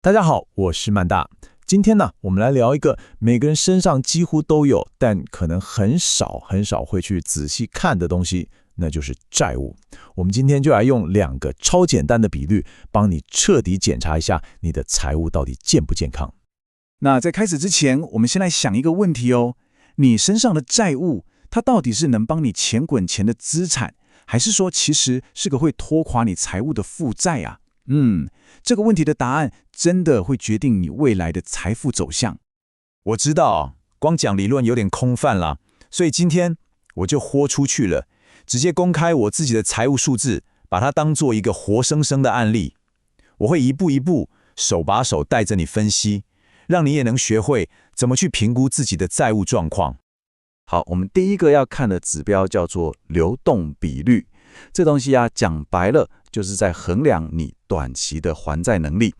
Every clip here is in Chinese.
大家好，我是曼大。今天呢，我们来聊一个每个人身上几乎都有，但可能很少会去仔细看的东西，那就是债务。我们今天就来用2个超简单的比率，帮你彻底检查一下你的财务到底健不健康。那在开始之前，我们先来想一个问题哦：你身上的债务，它到底是能帮你钱滚钱的资产，还是说其实是个会拖垮你财务的负债啊？这个问题的答案真的会决定你未来的财富走向。我知道，光讲理论有点空泛啦，所以今天我就豁出去了，直接公开我自己的财务数字，把它当做一个活生生的案例。我会一步一步、手把手带着你分析，让你也能学会怎么去评估自己的债务状况。好，我们第一个要看的指标叫做流动比率。这东西讲白了，就是在衡量你短期的还债能力。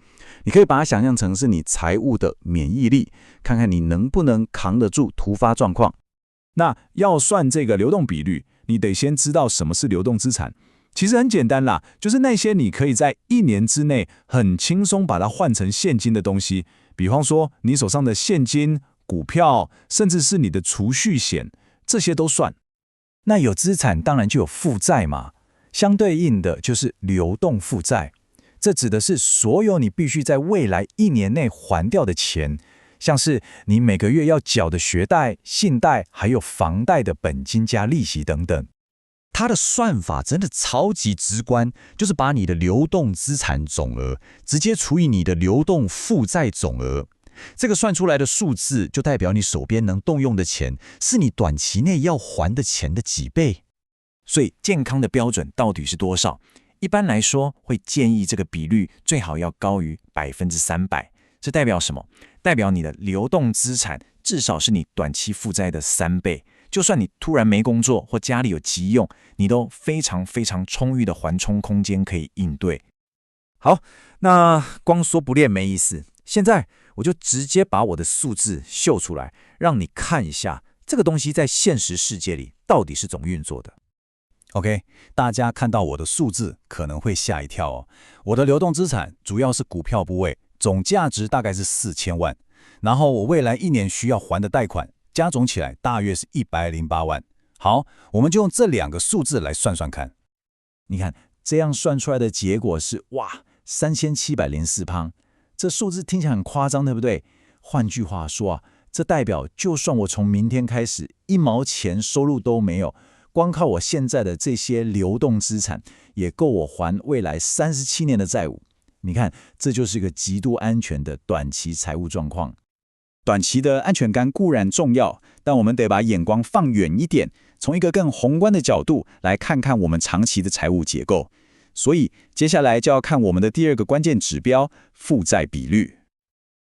你可以把它想象成是你财务的免疫力，看看你能不能扛得住突发状况。那要算这个流动比率，你得先知道什么是流动资产。其实很简单啦，就是那些你可以在1年之内很轻松把它换成现金的东西，比方说你手上的现金、股票，甚至是你的储蓄险，这些都算。那有资产当然就有负债嘛，相对应的就是流动负债。这指的是所有你必须在未来1年内还掉的钱，像是你每个月要缴的学贷、信贷，还有房贷的本金加利息等等。它的算法真的超级直观，就是把你的流动资产总额直接除以你的流动负债总额。这个算出来的数字就代表你手边能动用的钱是你短期内要还的钱的几倍。所以健康的标准到底是多少？一般来说会建议这个比率最好要高于300%。这代表什么？代表你的流动资产至少是你短期负债的3倍。就算你突然没工作或家里有急用，你都非常充裕的缓冲空间可以应对。好，那光说不练没意思。现在我就直接把我的数字秀出来，让你看一下这个东西在现实世界里到底是怎么运作的。OK， 大家看到我的数字可能会吓一跳哦。我的流动资产主要是股票部位，总价值大概是4000万，然后我未来1年需要还的贷款加总起来大约是108万。好，我们就用这2个数字来算算看。你看，这样算出来的结果是3704磅。这数字听起来很夸张，对不对？换句话说这代表就算我从明天开始1毛钱收入都没有，光靠我现在的这些流动资产，也够我还未来37年的债务。你看，这就是一个极度安全的短期财务状况。短期的安全感固然重要，但我们得把眼光放远一点，从一个更宏观的角度来看看我们长期的财务结构。所以接下来就要看我们的第2个关键指标——负债比率。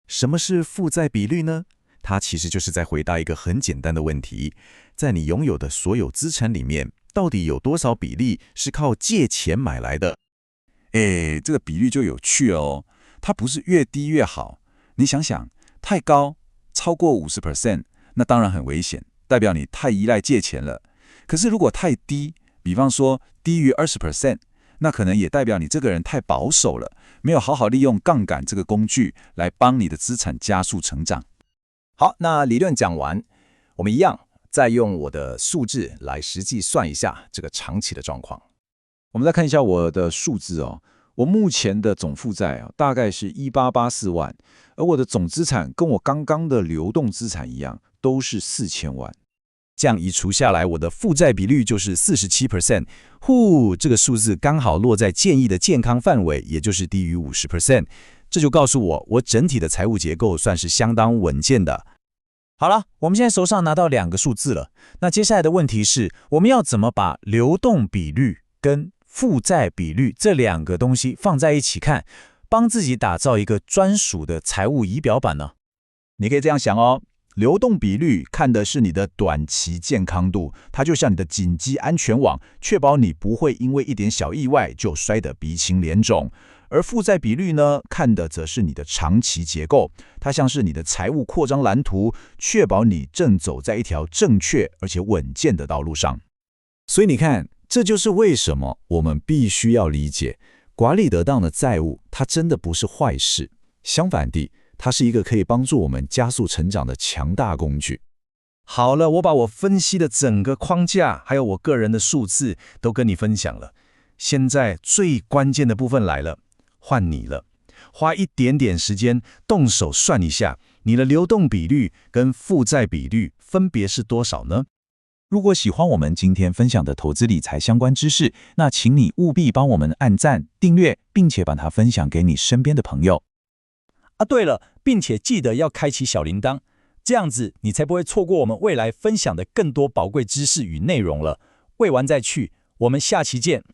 什么是负债比率呢？它其实就是在回答一个很简单的问题：在你拥有的所有资产里面，到底有多少比例是靠借钱买来的？这个比率就有趣哦，它不是越低越好。你想想，太高，超过50%，那当然很危险，代表你太依赖借钱了。可是如果太低，比方说低于20%，那可能也代表你这个人太保守了，没有好好利用杠杆这个工具来帮你的资产加速成长。好，那理论讲完，我们一样再用我的数字来实际算一下这个长期的状况。我们再看一下我的数字哦，我目前的总负债大概是1884万，而我的总资产跟我刚刚的流动资产一样，都是4000万。这样一除下来，我的负债比率就是47%。这个数字刚好落在建议的健康范围，也就是低于50%。这就告诉我整体的财务结构算是相当稳健的。好了，我们现在手上拿到2个数字了。那接下来的问题是，我们要怎么把流动比率跟负债比率这2个东西放在一起看，帮自己打造一个专属的财务仪表板呢？你可以这样想哦，流动比率看的是你的短期健康度，它就像你的紧急安全网，确保你不会因为一点小意外就摔得鼻青脸肿。而负债比率呢，看的则是你的长期结构，它像是你的财务扩张蓝图，确保你正走在一条正确而且稳健的道路上。所以你看，这就是为什么我们必须要理解，管理得当的债务，它真的不是坏事。相反地，它是一个可以帮助我们加速成长的强大工具。好了，我把我分析的整个框架，还有我个人的数字都跟你分享了。现在最关键的部分来了，换你了。花一点点时间动手算一下，你的流动比率跟负债比率分别是多少呢？如果喜欢我们今天分享的投资理财相关知识，那请你务必帮我们按赞、订阅，并且把它分享给你身边的朋友。对了，并且记得要开启小铃铛，这样子你才不会错过我们未来分享的更多宝贵知识与内容了。未完再去，我们下期见。